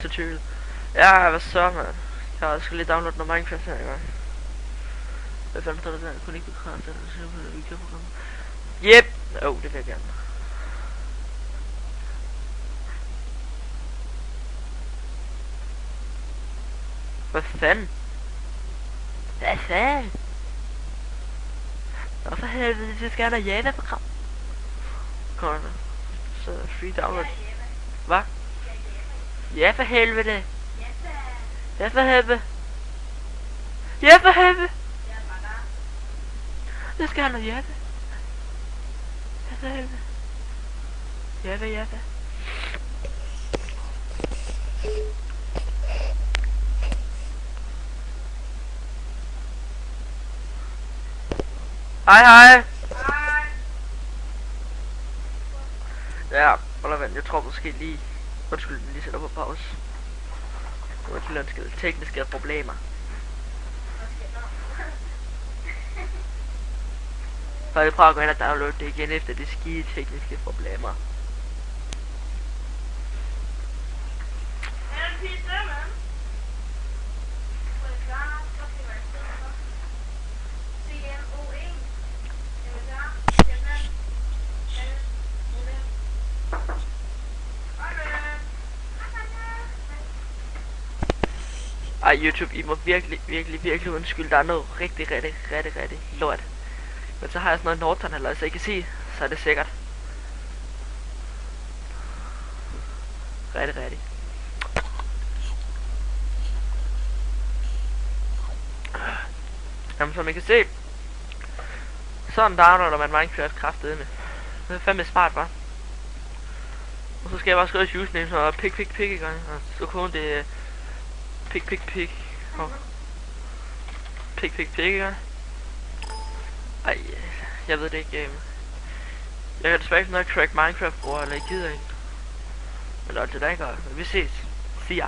Så tydeligt. Ja, hvad så, mand? Jeg skal lige downloade noget Minecraft her, ikke? Hvad fanden står der der? Jeg kunne ikke bekræfte, at det er simpelthen videoprogram. Yep! Det vil jeg gerne. Hvad fanden? Hvad fanden? Hvorfor helvede, det skal have Java-program? Kom nu. Så free download. Hvad? Ja for helvede. Ja for helvede. Ja for helvede. Det skal have noget Java. Ja for helvede. Java. Hej. Ja, hold da vent, jeg tror måske lige... Undskyld, den lige sætter på pause. Undskyld, tekniske problemer. Så jeg prøver at gå ind og downloade det igen efter de skide tekniske problemer. Ej, YouTube, I må virkelig undskylde, der er noget rigtig lort. Men så har jeg sådan noget Norton, eller så I kan se, så er det sikkert. Rigtig. Jamen, som I kan se, sådan downloader man Minecraft kraftedeme. Det er fandme smart, hva'? Og så skal jeg bare skrive i username, så pik i gang, og så kun det pik. Oh. Pik i gang. Ej, jeg ved det ikke. Jeg kan desværre ikke noget crack Minecraft, bror, eller jeg gider ikke. Men det er til den gang. Vi ses. See ya.